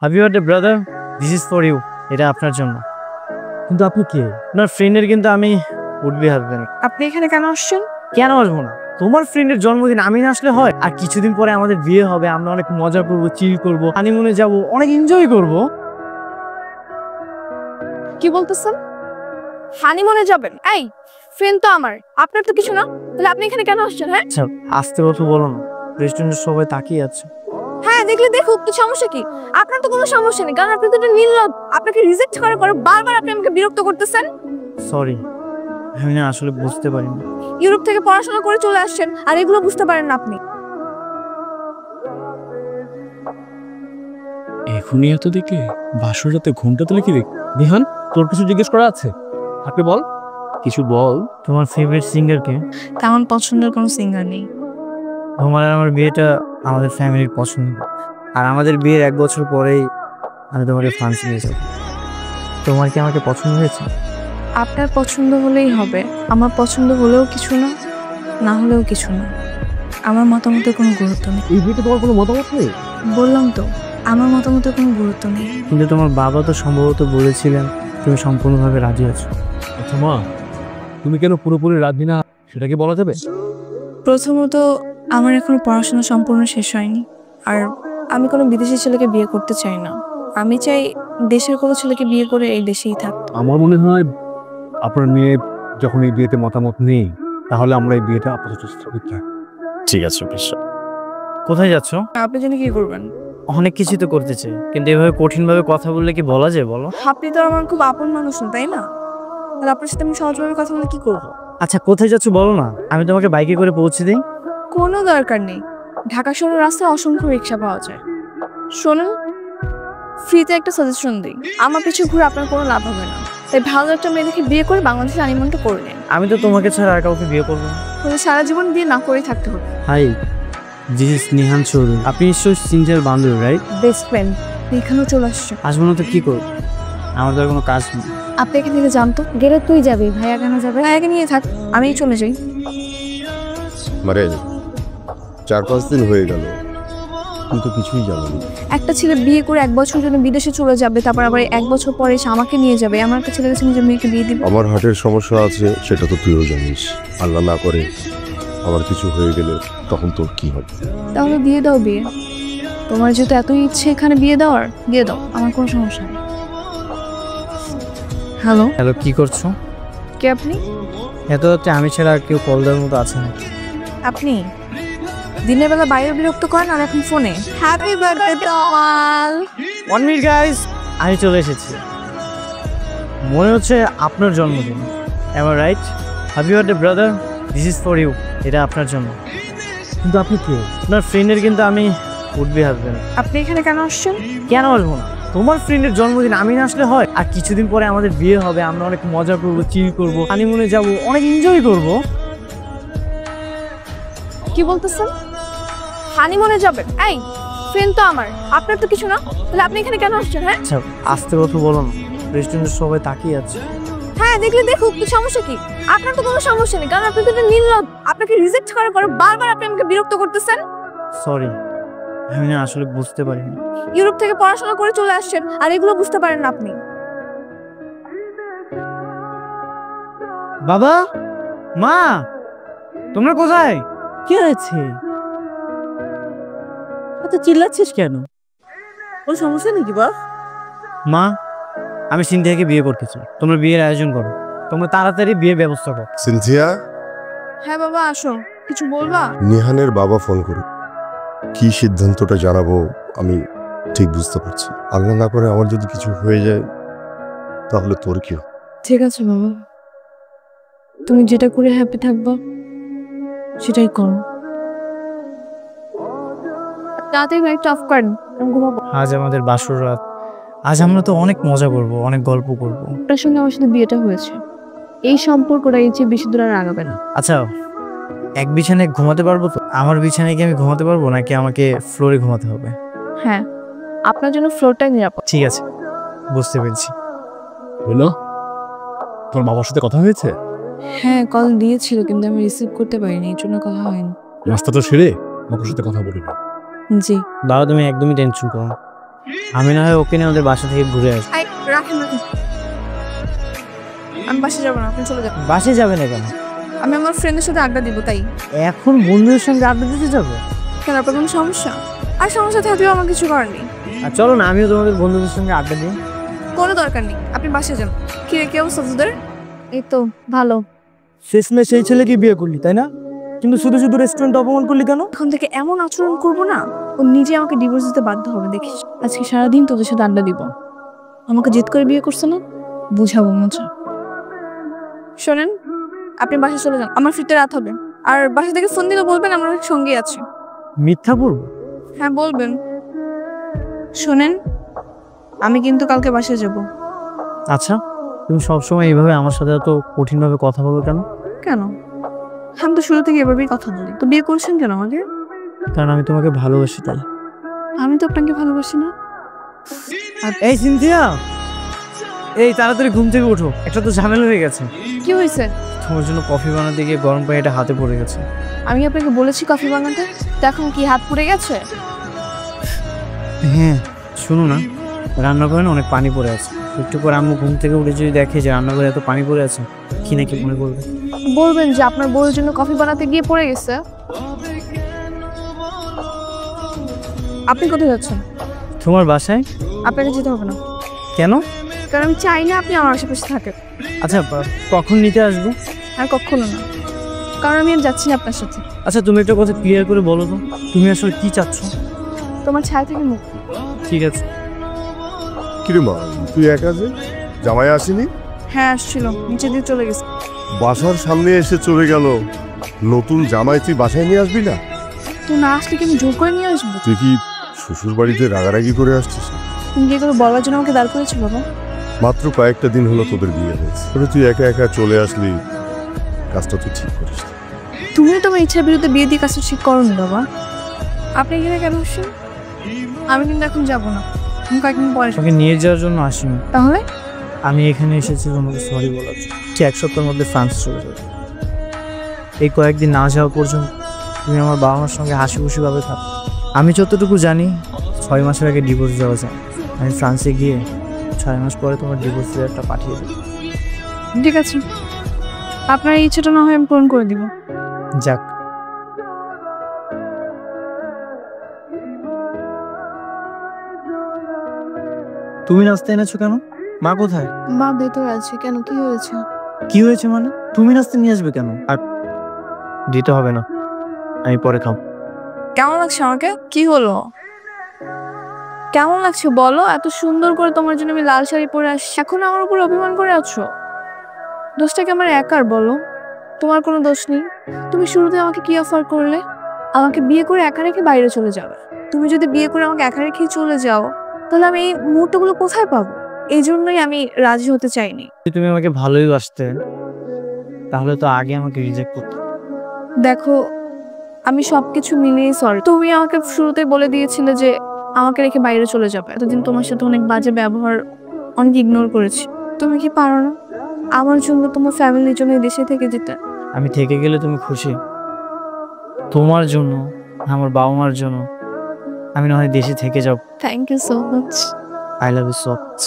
Happy birthday brother, this is for you. এটা আপনার জন্য। কিন্তু আপনি কে? আপনার ফ্রেন্ডের কিন্তু আমি উঠবি হাসবেন। আপনি এখানে কেন আসছেন? কেন আসবো না? তোমার ফ্রেন্ডের জন্মদিন আমি না আসলে হয়? আর কিছুদিন পরে আমাদের বিয়ে হবে, আমরা অনেক মজা করবো, চিল করবো, হানিমুনে যাবো, অনেক এনজয় করবো। কি বলতেছেন? হানিমুনে যাবেন? এই ফ্রেন্ড তো আমার, আপনার তো কিছু না, তাহলে আপনি এখানে কেন আসছেন? হ্যাঁ আচ্ছা আস্তে কথা বলো না, রেস্টুরেন্টের সবাই তাকিয়ে আছে। হ্যাঁ দেখলে দেখুক, তো সমস্যা কি? আপনার তো কোনো সমস্যা নেই, কারণ আপনি তো একটা নির্লজ্জ। আপনাকে রিজেক্ট করার পর বারবার আপনি আমাকে বিরক্ত করতেছেন। সরি, আমি না আসলে বুঝতে পারিনি। ইউরোপ থেকে পড়াশোনা করে চলে আসছেন আর এগুলো বুঝতে পারেন না আপনি। এখনই এত দিকে বাসর রাতে ঘুমটা তুলে কি দেখ? নিহান, তোর কিছু জিজ্ঞেস করা আছে? আপনি বল, কিছু বল। তোমার ফেভারিট সিঙ্গার কে? তেমন পছন্দের কোনো সিঙ্গার নেই। তোমার আর আমার বিয়েটা আমাদের ফ্যামিলির পছন্দ, আর আমাদের বিয়ের 1 বছর পরেই আমি তোমাকে ফ্রান্সে নিয়ে যাবো। তোমার কি আমাকে পছন্দ হয়েছে? আপনার পছন্দ হলেই হবে, আমার পছন্দ হলেও কিছু না, না হলেও কিছু না। আমার মতামতের কোনো গুরুত্ব নেই। এই বিয়েতে তোমার কোনো মতামত নেই? বললাম তো, আমার মতামতের কোনো গুরুত্ব নেই। কিন্তু তোমার বাবা তো সম্ভবত বলেছিলেন তুমি সম্পূর্ণভাবে রাজি আছো। আচ্ছা মা, তুমি কেন পুরোপুরি রাজি না সেটা কি বলা যাবে? প্রথমত, আমার এখনো পড়াশোনা সম্পূর্ণ শেষ হয়নি, আর আমি কোনো বিদেশি ছেলেকে বিয়ে করতে চাই না। আমি চাই দেশের কোনো ছেলেকে বিয়ে করে এই দেশেই থাক। আমার মনে হয় আপনার মেয়ে যখন এই বিয়েতে মতামত নেই, তাহলে আমরা এই বিয়েটা আপাতত স্থগিত রাখি। ঠিক আছে বিশ্বাস। কোথায় যাচ্ছ? আপনি জানি কি করবেন? অনেক কিছু তো করতেছে, কিন্তু এভাবে কঠিনভাবে কথা বললে কি বলা যায় বলো? আপনি তো আমার খুব আপন মানুষ না, তাই না? তাহলে আপনার সাথে আমি সহজভাবে কথা বলে কি করবো? আচ্ছা কোথায় যাচ্ছ বলো না, আমি তোমাকে বাইকে করে পৌঁছে দিই। কোনো দরকার নেই, ঢাকা শহরের রাস্তায় অসংখ্য রিক্সা পাওয়া যায়। শোনেন, ফ্রিতে একটা সাজেশন দিই, আমার পিছু ঘুরে আপনার কোনো লাভ হবে না। তাই ভালো একটা মেয়ে দেখে বিয়ে করে বাংলাদেশের হানিমুনটা করে নিন। আমি তো তোমাকে ছাড়া আর কাউকে বিয়ে করবো না। তাহলে সারা জীবন বিয়ে না করেই থাকতে হবে। Hi, this is Nihan Chowdhury. আপনি নিশ্চয়ই সিনজার বান্ধবী, রাইট? Best friend. এখানেও চলে আসছে। আসবো না তো কি করবো, আমার তো আর কোনো কাজ নেই। আপনি এখান থেকে জানতো গেলে তুই যাবি, ভাইয়া কেন যাবে? ভাইয়াকে নিয়ে থাক, আমি চলে যাই। মানে 4-5 দিন হয়ে গেল, কিন্তু কিছুই জানি। একটা ছেলে বিয়ে করে 1 বছর জন্য বিদেশে চলে যাবে, তারপর আবার 1 বছর পরে এসে আমাকে নিয়ে যাবে। আমার একটা ছেলের কাছে নিজের মেয়েকে বিয়ে দিব? আমার হার্টের সমস্যা আছে, সেটা তো তুইও জানিস। আল্লাহ না করে আমার কিছু হয়ে গেলে তখন তোর কি হবে? তাহলে দিয়ে দাও বিয়ে। তোমার যেহেতু এতই ইচ্ছে এখানে বিয়ে দেওয়ার, দিয়ে দাও, আমার কোনো সমস্যা নেই। হ্যালো, হ্যালো, কি করছো? কে আপনি? এত রাতে আমি ছাড়া আর কেউ কল দেওয়ার মতো আছে না। আপনি দিনের বেলা বাইরে বিরক্ত করেন আর এখন ফোনে। হ্যাপি বার্থডে তোমাল। 1 মিনিট গাইস, আমি চলে এসেছি। মনে হচ্ছে আপনার জন্মদিন, am I right? Happy birthday brother, this is for you. এটা আপনার জন্য। কিন্তু আপনি কে? আপনার ফ্রেন্ডের কিন্তু আমি উঠবি হাসবেন। আপনি এখানে কেন আসছেন? কেন আসবো না? তোমার ফ্রেন্ডের জন্মদিন আমি না আসলে হয়? আর কিছুদিন পরে আমাদের বিয়ে হবে, আমরা অনেক মজা করবো, চিল করবো, হানিমুনে যাবো, অনেক এনজয় করবো। কি বলতেছেন? হানিমুনে যাবেন? এই ফ্রেন্ড তো আমার, আপনার তো কিছু না, তাহলে আপনি এখানে কেন আসছেন? হ্যাঁ আচ্ছা আস্তে কথা বলো না, রেস্টুরেন্টের সবাই তাকিয়ে আছে। হ্যাঁ দেখলে দেখুক, তো সমস্যা কি? আপনার তো কোনো সমস্যা নেই, কারণ আপনি তো একটা নির্লজ্জ। আপনাকে রিজেক্ট করার পর বারবার আপনি আমাকে বিরক্ত করতেছেন। সরি, আমি না আসলে বুঝতে পারিনি। ইউরোপ থেকে পড়াশোনা করে চলে আসছেন আর এগুলো বুঝতে পারেন না আপনি। বাবা, মা, তোমরা কোথায়? কি হয়েছে? এত চিল্লাচ্ছিস কেন? কোনো সমস্যা নাকি বল? মা, আমি সিনথিয়াকে বিয়ে করতে চাই, তোমরা বিয়ের আয়োজন করো, তোমরা তাড়াতাড়ি বিয়ের ব্যবস্থা করো। সিনথিয়া, হ্যাঁ বাবা আসো, কিছু বলবা? নিহানের বাবা ফোন করে কি সিদ্ধান্তটা জানাবো আমি ঠিক বুঝতে পারছি। আল্লাহ না করে আমার যদি কিছু হয়ে যায় তাহলে তোর কি হবে? ঠিক আছে বাবা, তুমি যেটা করে হ্যাপি থাকবা সেটাই করো। তাড়াতাড়ি লাইটটা অফ করেন, আমি ঘুমাবো। আজ আমাদের বাসর রাত, আজ আমরা তো অনেক মজা করব, অনেক গল্প করব। আপনার সঙ্গে আমার সাথে বিয়েটা হয়েছে, এই সম্পর্কটা এর চেয়ে বেশি দূর আর আগাবে না। আচ্ছা, এক বিছানায় ঘুমাতে পারবো তো? আমার বিছানায় কি আমি ঘুমাতে পারবো, নাকি আমাকে ফ্লোরে ঘুমাতে হবে? হ্যাঁ, আপনার জন্য ফ্লোরটাই নিরাপদ। ঠিক আছে, বুঝতে পেরেছি। হলো, তোর বাবার সাথে কথা হয়েছে? হ্যাঁ কল দিয়েছিল, কিন্তু আমি রিসিভ করতে পারিনি, এই জন্য কথা হয়নি। রাস্তা তো সেরে বাবার সাথে কথা বলি না। জি। বাবা তুমি একদমই টেনশন করো না, আমি না হয় ওকে নিয়ে আমাদের বাসা থেকে ঘুরে আসবো। আই রাখেন রাখেন, আমি বাসে যাবো না, আপনি চলে যাবেন। বাসে যাবে না কেন? আমি আমার ফ্রেন্ডের সাথে আড্ডা দিব তাই। এখন বন্ধুদের সঙ্গে আড্ডা দিতে যাবে? কেন, আপনার কোনো সমস্যা? আর সমস্যা থাকলেও আমার কিছু করার নেই। আর চলো না, আমিও তোমাদের বন্ধুদের সঙ্গে আড্ডা দিই। কোনো দরকার নেই, আপনি বাসে যান। কি রে, কি অবস্থা তোদের? এই তো ভালো। শেষমেশ সেই ছেলেকে বিয়ে করলি তাই না? কিন্তু শুধু শুধু রেস্টুরেন্ট অপমান করলি কেন? এখন থেকে এমন আচরণ করবো না, ও নিজে আমাকে ডিভোর্স দিতে বাধ্য হবে। দেখিস, আজকে সারাদিন তোদের সাথে আড্ডা দিব। আমাকে জেদ করে বিয়ে করছে না, বুঝাবো মজা। শোনেন, আপনি বাসে চলে যান, আমার ফিরতে রাত হবে। আর বাসা থেকে ফোন দিলে বলবেন আমার সঙ্গে আছে। মিথ্যা বলবো? হ্যাঁ বলবেন। শোনেন, আমি কিন্তু কালকে বাসায় যাব। আচ্ছা, তুমি সবসময় এইভাবে আমার সাথে এত কঠিনভাবে কথা বলো কেন? কেন? আমি তো শুরু থেকে এভাবেই কথা বলি। তো বিয়ে করছেন কেন আমাকে? কারণ আমি তোমাকে ভালোবাসি তাই। আমি তো আপনাকে ভালোবাসি না। এই সিনথিয়া, এই তাড়াতাড়ি ঘুম থেকে ওঠো, একটা তো ঝামেলা হয়ে গেছে। কি হয়েছে? তোমার জন্য কফি বানাতে গিয়ে গরম পানিটা হাতে পড়ে গেছে। আমি আপনাকে বলেছি কফি বানাতে, তো এখন কি হাত পুড়ে গেছে? হ্যাঁ, শুনো না, রান্নাঘরে না অনেক পানি পড়ে আছে। একটু পর আম্মু ঘুম থেকে উঠে যদি দেখে যে রান্নাঘরে এত পানি পড়ে আছে, কি নাকি মনে করবে? বলবেন যে আপনার বউয়ের জন্য কফি বানাতে গিয়ে পড়ে গেছে। আপনি কোথায় যাচ্ছেন? তোমার বাসায়। আপনাকে যেতে হবে না। কেন? কারণ আমি চাই না আপনি আমার আশেপাশে থাকেন। আচ্ছা, কখন নিতে আসবো? আর কখনো না, কারণ আমি আর যাচ্ছি না আপনার সাথে। আচ্ছা, তুমি একটা কথা ক্লিয়ার করে বলো তো, তুমি আসলে কি চাচ্ছ? তোমার ছায়া থেকে মুক্তি। ঠিক আছে। কিরে মা, তুই একা যে? জামাই আসেনি? হ্যাঁ আসছিল, নিচে দিয়ে চলে গেছে। বাসার সামনে এসে চলে গেল। নতুন জামাই তুই বাসায় নিয়ে আসবি না? তো না আসলে কি আমি জোর করে নিয়ে আসবো? তুই কি শ্বশুর বাড়িতে রাগারাগি করে আসছিস? তুমি কি করে বলার জন্য আমাকে দাঁড় করেছো বাবা? মাত্র কয়েকটা দিন হলো তোদের বিয়ে হয়েছে, তবে তুই একা একা চলে আসলি। কাজটা তুই ঠিক করিস। তুমি তোমার ইচ্ছার বিরুদ্ধে বিয়ে দিয়ে কাজটা ঠিক করো বাবা। আপনি এখানে কেন আসছেন? আমি কিন্তু এখন যাবো না, আমি কয়েকদিন পরে যাবো। তোমাকে নিয়ে যাওয়ার জন্য আসিনি, তাহলে আমি এখানে এসেছি তোমাকে সরি বলার জন্য। ঠিক 1 সপ্তাহের মধ্যে ফ্রান্স চলে যাবে। এই কয়েকদিন না যাওয়া পর্যন্ত তুমি আমার বাবা মার সঙ্গে হাসি খুশিভাবে থাকো। আমি যতটুকু জানি 6 মাসের আগে ডিভোর্স দেওয়া যায়। আমি ফ্রান্সে গিয়ে 6 মাস পরে তোমার ডিভোর্স লেটারটা পাঠিয়ে দেবো। ঠিক আছে, আপনার এই ইচ্ছাটা না হয় আমি পূরণ করে দিব। যাক, তুমি নাস্তা এনেছো কেন? মা কোথায়? মা ভেতরে আছে। কেন, কি হয়েছে? কি হয়েছে মানে? তুমি নাস্তা নিয়ে আসবে কেন? আর দিতে হবে না, আমি পরে খাবো। কেমন লাগছে আমাকে? কি হলো? কেমন লাগছে বলো? এত সুন্দর করে তোমার জন্য আমি লাল শাড়ি পরে আসছি, এখন আমার উপর অভিমান করে আছো। দোষটা কি আমার একার বলো? তোমার কোনো দোষ নেই। তুমি শুরুতে আমাকে কি অফার করলে? আমাকে বিয়ে করে একা রেখে বাইরে চলে যাবে। তুমি যদি বিয়ে করে আমাকে একা রেখে চলে যাও, তাহলে আমি এই মুহূর্তগুলো কোথায় পাবো? এই জন্যই আমি রাজি হতে চাইনি। যদি তুমি আমাকে ভালোই বাসতে, তাহলে তো আগে আমাকে রিজেক্ট করতে। দেখো, আমি সবকিছু মিলিয়ে সরি। তুমি আমাকে শুরুতে বলে দিয়েছিলে যে আমাকে রেখে বাইরে চলে যাবে। এতদিন তোমার সাথে অনেক বাজে ব্যবহার, অনেক ইগনোর করেছি। তুমি কি পারো না আমার জন্য, তোমার ফ্যামিলির জন্য দেশে থেকে যেতে? আমি থেকে গেলে তুমি খুশি? তোমার জন্য, আমার বাবা মার জন্য আমি না হয় দেশে থেকে যাব। Thank you so much. I love you so much.